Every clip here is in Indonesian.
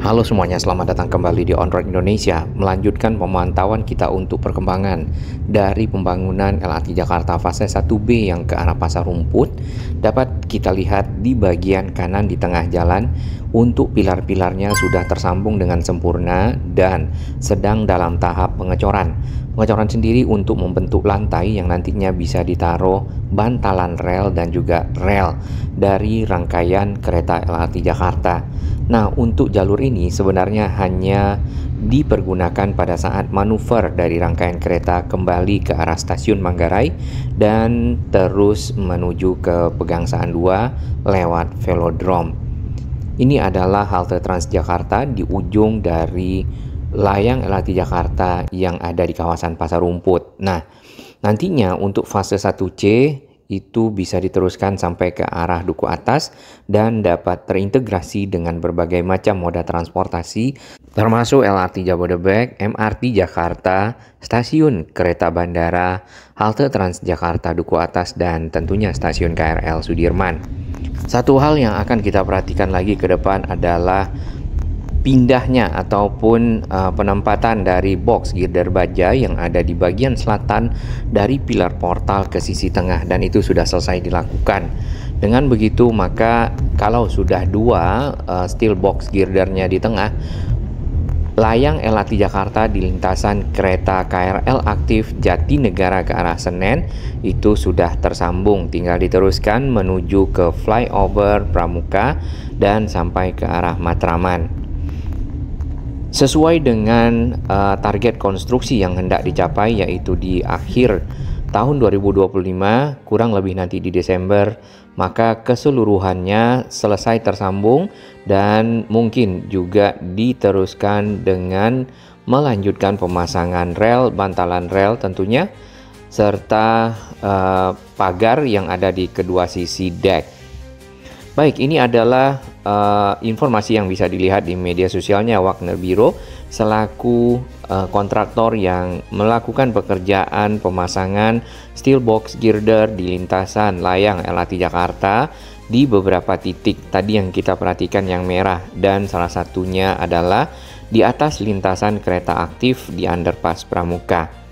Halo semuanya, selamat datang kembali di On Road Indonesia. Melanjutkan pemantauan kita untuk perkembangan dari pembangunan LRT Jakarta fase 1B yang ke arah Pasar Rumput. Dapat kita lihat di bagian kanan di tengah jalan, untuk pilar-pilarnya sudah tersambung dengan sempurna dan sedang dalam tahap pengecoran. Pengecoran sendiri untuk membentuk lantai yang nantinya bisa ditaruh bantalan rel dan juga rel dari rangkaian kereta LRT Jakarta. Nah, untuk jalur ini sebenarnya hanya dipergunakan pada saat manuver dari rangkaian kereta kembali ke arah stasiun Manggarai dan terus menuju ke Pegangsaan 2 lewat Velodrome. Ini adalah halte Transjakarta di ujung dari layang LRT Jakarta yang ada di kawasan Pasar Rumput. Nah, nantinya untuk fase 1C itu bisa diteruskan sampai ke arah Duku Atas dan dapat terintegrasi dengan berbagai macam moda transportasi termasuk LRT Jabodebek, MRT Jakarta, stasiun kereta bandara, halte Transjakarta Duku Atas, dan tentunya stasiun KRL Sudirman. Satu hal yang akan kita perhatikan lagi ke depan adalah pindahnya ataupun penempatan dari box girder baja yang ada di bagian selatan dari pilar portal ke sisi tengah, dan itu sudah selesai dilakukan. Dengan begitu maka kalau sudah dua steel box girdernya di tengah, layang LRT Jakarta di lintasan kereta KRL aktif Jatinegara ke arah Senen itu sudah tersambung, tinggal diteruskan menuju ke flyover Pramuka dan sampai ke arah Matraman. Sesuai dengan target konstruksi yang hendak dicapai, yaitu di akhir tahun 2025, kurang lebih nanti di Desember, maka keseluruhannya selesai tersambung dan mungkin juga diteruskan dengan melanjutkan pemasangan rel, bantalan rel tentunya, serta pagar yang ada di kedua sisi dek. Baik, ini adalah informasi yang bisa dilihat di media sosialnya Wagner Biro selaku kontraktor yang melakukan pekerjaan pemasangan steel box girder di lintasan layang LRT Jakarta di beberapa titik tadi yang kita perhatikan yang merah, dan salah satunya adalah di atas lintasan kereta aktif di underpass Pramuka.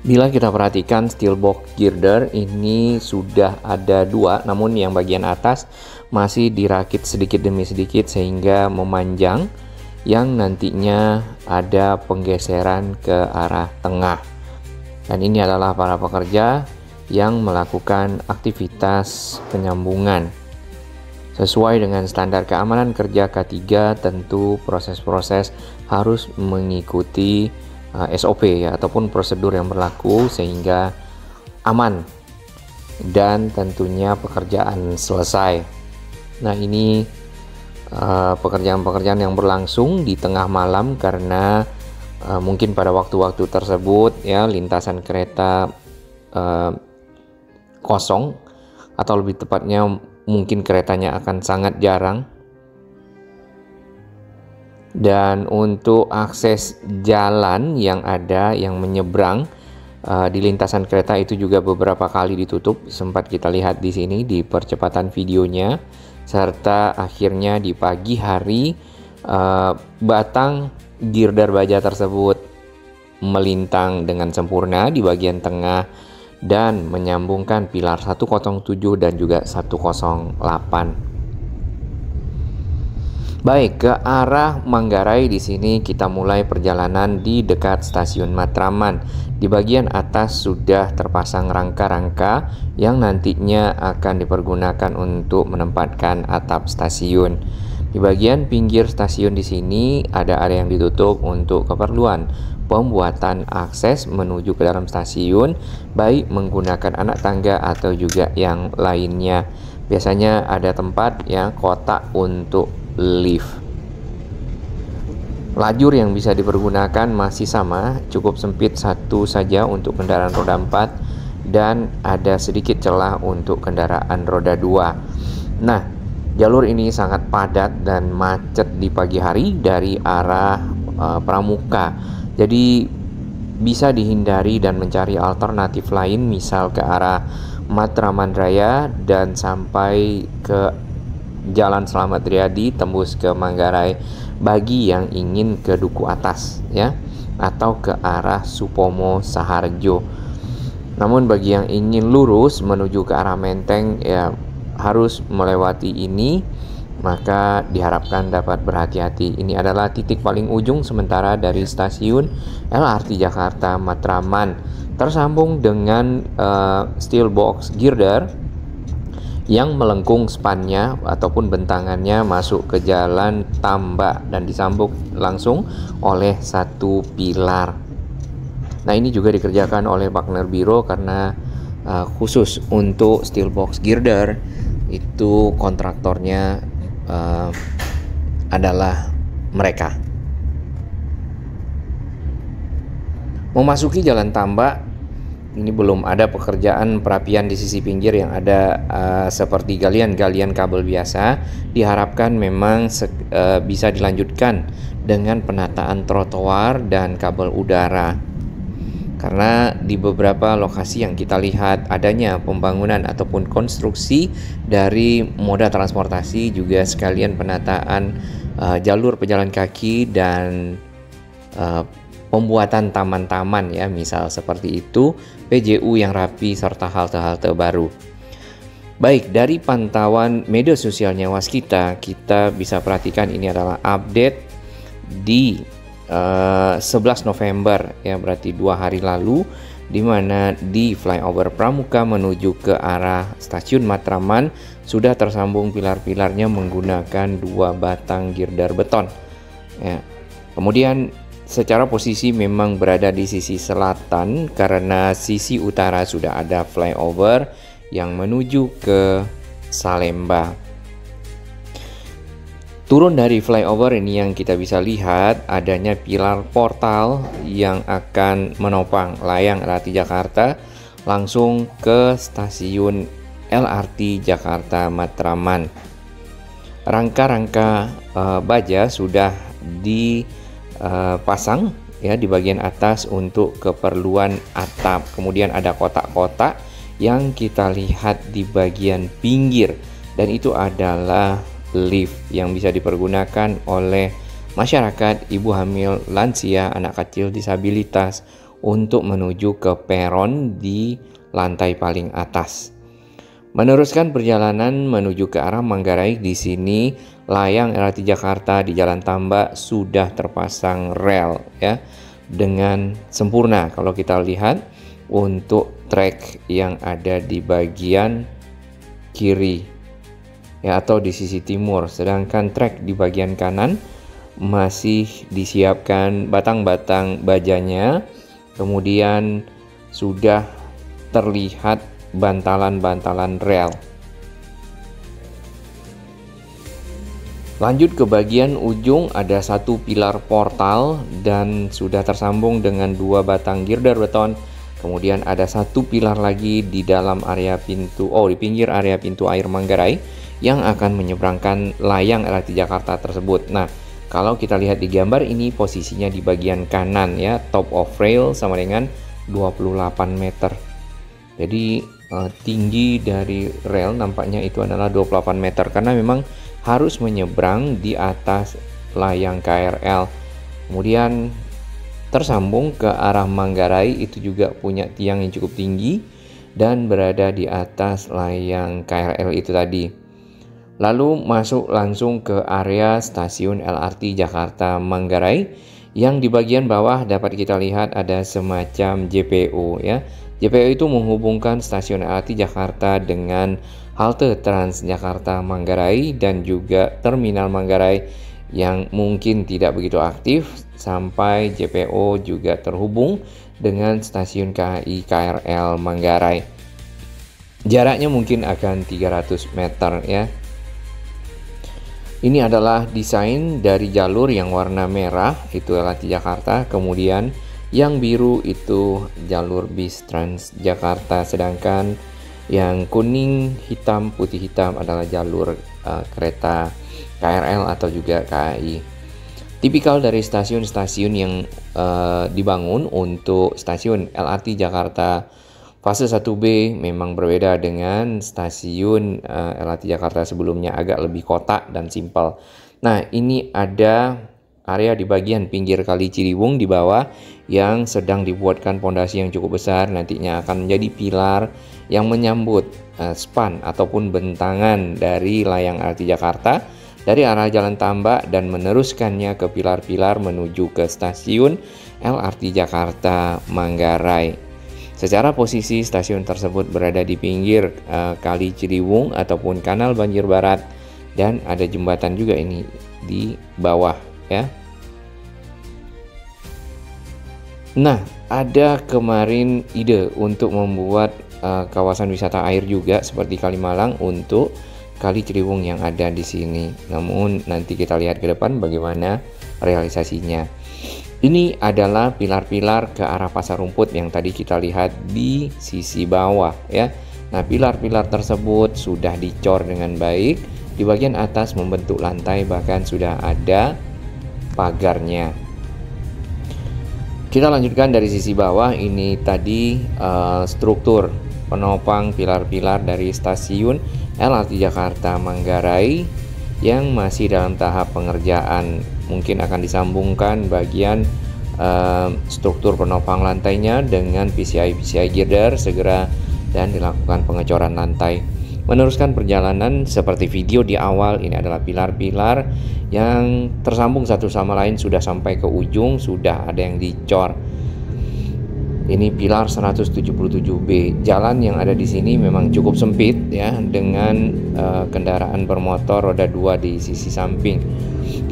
Bila kita perhatikan steel box girder ini sudah ada dua, namun yang bagian atas masih dirakit sedikit demi sedikit sehingga memanjang, yang nantinya ada penggeseran ke arah tengah. Dan ini adalah para pekerja yang melakukan aktivitas penyambungan. Sesuai dengan standar keamanan kerja K3, tentu proses-proses harus mengikuti SOP ya, ataupun prosedur yang berlaku sehingga aman dan tentunya pekerjaan selesai. Nah, ini pekerjaan-pekerjaan yang berlangsung di tengah malam karena mungkin pada waktu-waktu tersebut ya lintasan kereta kosong, atau lebih tepatnya mungkin keretanya akan sangat jarang. Dan untuk akses jalan yang ada yang menyeberang di lintasan kereta itu juga beberapa kali ditutup, sempat kita lihat di sini di percepatan videonya, serta akhirnya di pagi hari batang girder baja tersebut melintang dengan sempurna di bagian tengah dan menyambungkan pilar 107 dan juga 108. Baik, ke arah Manggarai di sini kita mulai perjalanan di dekat stasiun Matraman. Di bagian atas sudah terpasang rangka-rangka yang nantinya akan dipergunakan untuk menempatkan atap stasiun. Di bagian pinggir stasiun di sini ada area yang ditutup untuk keperluan pembuatan akses menuju ke dalam stasiun, baik menggunakan anak tangga atau juga yang lainnya. Biasanya ada tempat ya kotak untuk lift. Lajur yang bisa dipergunakan masih sama, cukup sempit satu saja untuk kendaraan roda 4 dan ada sedikit celah untuk kendaraan roda 2. Nah, jalur ini sangat padat dan macet di pagi hari dari arah Pramuka. Jadi bisa dihindari dan mencari alternatif lain, misal ke arah Matraman Raya dan sampai ke Jalan Slamet Riyadi tembus ke Manggarai. bagi yang ingin ke Duku Atas ya, atau ke arah Supomo Saharjo. Namun bagi yang ingin lurus menuju ke arah Menteng ya harus melewati ini, maka diharapkan dapat berhati-hati. Ini adalah titik paling ujung sementara dari stasiun LRT Jakarta Matraman, tersambung dengan steel box girder yang melengkung spannya ataupun bentangannya masuk ke jalan Tambak dan disambung langsung oleh satu pilar. Nah, ini juga dikerjakan oleh partner biro karena khusus untuk steel box girder itu kontraktornya adalah mereka. Memasuki jalan Tambak, ini belum ada pekerjaan perapian di sisi pinggir yang ada seperti galian-galian kabel biasa. Diharapkan memang bisa dilanjutkan dengan penataan trotoar dan kabel udara. Karena di beberapa lokasi yang kita lihat adanya pembangunan ataupun konstruksi dari moda transportasi, juga sekalian penataan jalur pejalan kaki dan pembuatan taman-taman ya, misal seperti itu, PJU yang rapi serta halte-halte baru. Baik, dari pantauan media sosialnya Waskita, kita bisa perhatikan ini adalah update di 11 November ya, berarti 2 hari lalu, di mana di flyover Pramuka menuju ke arah stasiun Matraman sudah tersambung pilar-pilarnya menggunakan 2 batang girder beton ya. Kemudian secara posisi memang berada di sisi selatan karena sisi utara sudah ada flyover yang menuju ke Salemba. Turun dari flyover ini yang kita bisa lihat adanya pilar portal yang akan menopang layang LRT Jakarta langsung ke stasiun LRT Jakarta Matraman. Rangka-rangka baja sudah dipasang ya di bagian atas untuk keperluan atap. Kemudian ada kotak-kotak yang kita lihat di bagian pinggir, dan itu adalah lift yang bisa dipergunakan oleh masyarakat, ibu hamil, lansia, anak kecil, disabilitas untuk menuju ke peron di lantai paling atas. Meneruskan perjalanan menuju ke arah Manggarai, di sini layang LRT Jakarta di Jalan Tambak sudah terpasang rel ya dengan sempurna. Kalau kita lihat untuk trek yang ada di bagian kiri ya, atau di sisi timur, sedangkan trek di bagian kanan masih disiapkan batang-batang bajanya. Kemudian sudah terlihat bantalan-bantalan rel. Lanjut ke bagian ujung, ada satu pilar portal dan sudah tersambung dengan 2 batang girder beton. Kemudian ada satu pilar lagi di dalam area pintu, di pinggir area pintu air Manggarai yang akan menyeberangkan layang LRT Jakarta tersebut. Nah, kalau kita lihat di gambar ini posisinya di bagian kanan ya, top of rail sama dengan 28 meter. Jadi tinggi dari rel nampaknya itu adalah 28 meter karena memang harus menyeberang di atas layang KRL. Kemudian tersambung ke arah Manggarai, itu juga punya tiang yang cukup tinggi dan berada di atas layang KRL itu tadi. Lalu masuk langsung ke area stasiun LRT Jakarta Manggarai yang di bagian bawah dapat kita lihat ada semacam JPO ya. JPO itu menghubungkan stasiun LRT Jakarta dengan halte Transjakarta Manggarai dan juga terminal Manggarai yang mungkin tidak begitu aktif sampai JPO juga terhubung dengan stasiun KAI KRL Manggarai. Jaraknya mungkin akan 300 meter ya. Ini adalah desain dari jalur yang warna merah itu LRT Jakarta, kemudian yang biru itu jalur bis Transjakarta, sedangkan yang kuning, hitam, putih hitam adalah jalur kereta KRL atau juga KAI. Tipikal dari stasiun-stasiun yang dibangun untuk stasiun LRT Jakarta fase 1B memang berbeda dengan stasiun LRT Jakarta sebelumnya, agak lebih kotak dan simpel. Nah, ini ada area di bagian pinggir Kali Ciliwung di bawah yang sedang dibuatkan pondasi yang cukup besar, nantinya akan menjadi pilar yang menyambut span ataupun bentangan dari layang LRT Jakarta dari arah Jalan Tambak dan meneruskannya ke pilar-pilar menuju ke stasiun LRT Jakarta Manggarai. Secara posisi stasiun tersebut berada di pinggir Kali Ciliwung ataupun Kanal Banjir Barat, dan ada jembatan juga ini di bawah ya. Nah, ada kemarin ide untuk membuat kawasan wisata air juga seperti Kalimalang untuk Kali Ciliwung yang ada di sini. Namun nanti kita lihat ke depan bagaimana realisasinya. Ini adalah pilar-pilar ke arah Pasar Rumput yang tadi kita lihat di sisi bawah ya. Nah, pilar-pilar tersebut sudah dicor dengan baik. Di bagian atas membentuk lantai, bahkan sudah ada pagarnya. Kita lanjutkan dari sisi bawah. Ini tadi struktur penopang pilar-pilar dari stasiun LRT Jakarta Manggarai yang masih dalam tahap pengerjaan. Mungkin akan disambungkan bagian struktur penopang lantainya dengan PCI girder segera dan dilakukan pengecoran lantai. Meneruskan perjalanan seperti video di awal, ini adalah pilar-pilar yang tersambung satu sama lain, sudah sampai ke ujung, sudah ada yang dicor. Ini pilar 177B. Jalan yang ada di sini memang cukup sempit ya, dengan kendaraan bermotor roda 2 di sisi samping.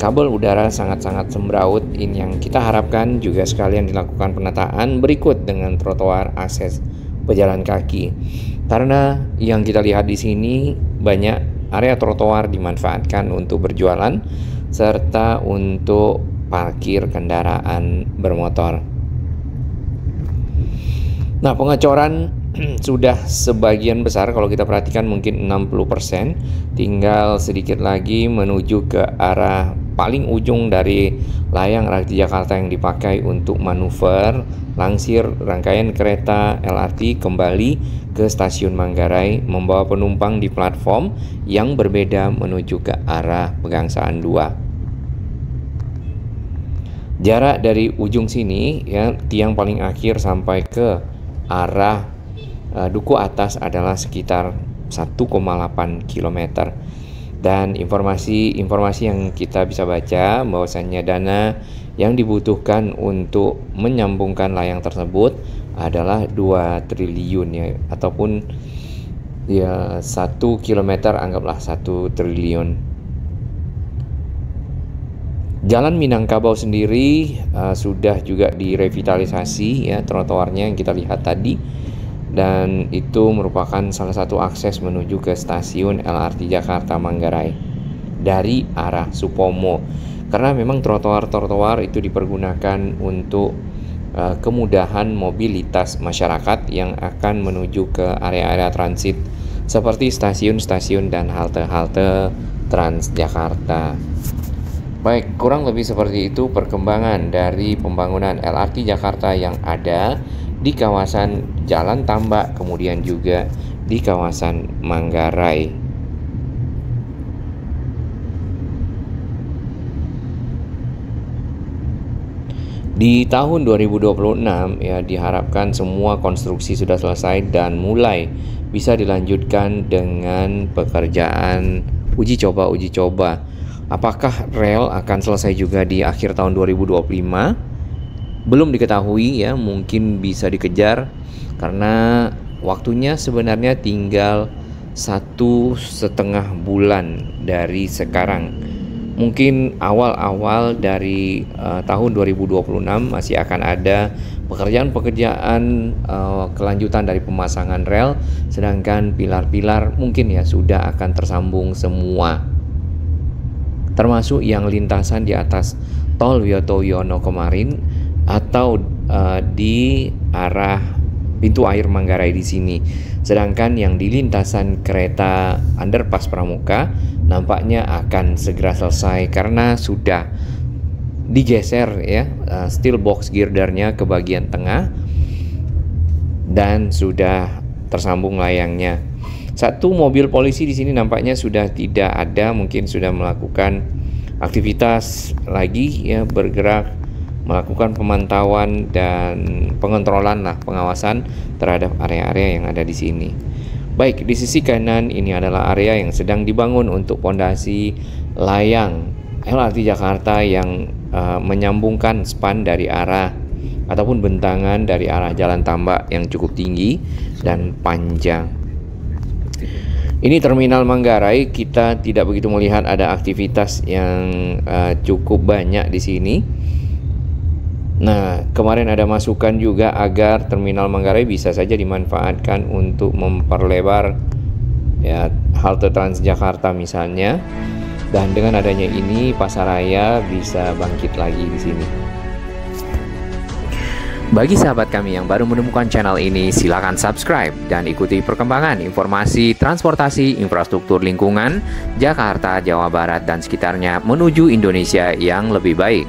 Kabel udara sangat-sangat sembraut. Ini yang kita harapkan juga sekalian dilakukan penataan berikut dengan trotoar akses pejalan kaki. Karena yang kita lihat di sini banyak area trotoar dimanfaatkan untuk berjualan serta untuk parkir kendaraan bermotor. Nah, pengecoran sudah sebagian besar, kalau kita perhatikan mungkin 60%, tinggal sedikit lagi menuju ke arah paling ujung dari layang LRT Jakarta yang dipakai untuk manuver langsir rangkaian kereta LRT kembali ke stasiun Manggarai membawa penumpang di platform yang berbeda menuju ke arah Pegangsaan 2. Jarak dari ujung sini ya, tiang paling akhir sampai ke arah Duku Atas adalah sekitar 1,8 km. Dan informasi yang kita bisa baca bahwasannya dana yang dibutuhkan untuk menyambungkan layang tersebut adalah 2 triliun ya, ataupun ya 1 kilometer anggaplah 1 triliun. Jalan Minangkabau sendiri sudah juga direvitalisasi ya, trotoarnya yang kita lihat tadi, dan itu merupakan salah satu akses menuju ke stasiun LRT Jakarta Manggarai dari arah Supomo. Karena memang trotoar-trotoar itu dipergunakan untuk kemudahan mobilitas masyarakat yang akan menuju ke area-area transit seperti stasiun-stasiun dan halte-halte Transjakarta. Baik, kurang lebih seperti itu perkembangan dari pembangunan LRT Jakarta yang ada di kawasan Jalan Tambak, kemudian juga di kawasan Manggarai. Di tahun 2026 ya, diharapkan semua konstruksi sudah selesai dan mulai bisa dilanjutkan dengan pekerjaan uji coba. Apakah rel akan selesai juga di akhir tahun 2025? Belum diketahui ya, mungkin bisa dikejar karena waktunya sebenarnya tinggal 1,5 bulan dari sekarang. Mungkin awal-awal dari tahun 2026 masih akan ada pekerjaan kelanjutan dari pemasangan rel, sedangkan pilar-pilar mungkin ya sudah akan tersambung semua, termasuk yang lintasan di atas tol Wiyoto Wiono kemarin atau di arah pintu air Manggarai di sini. Sedangkan yang di lintasan kereta underpass Pramuka nampaknya akan segera selesai karena sudah digeser ya, steel box girdernya ke bagian tengah dan sudah tersambung layangnya. Satu mobil polisi di sini nampaknya sudah tidak ada, mungkin sudah melakukan aktivitas lagi ya, bergerak melakukan pemantauan dan pengontrolan pengawasan terhadap area-area yang ada di sini. Baik, di sisi kanan ini adalah area yang sedang dibangun untuk pondasi layang LRT Jakarta yang menyambungkan span dari arah ataupun bentangan dari arah Jalan Tambak yang cukup tinggi dan panjang. Ini Terminal Manggarai, kita tidak begitu melihat ada aktivitas yang cukup banyak di sini. Nah, kemarin ada masukan juga agar Terminal Manggarai bisa saja dimanfaatkan untuk memperlebar ya halte Transjakarta misalnya. Dan dengan adanya ini pasaraya bisa bangkit lagi di sini. Bagi sahabat kami yang baru menemukan channel ini, silakan subscribe dan ikuti perkembangan informasi transportasi infrastruktur lingkungan Jakarta, Jawa Barat dan sekitarnya menuju Indonesia yang lebih baik.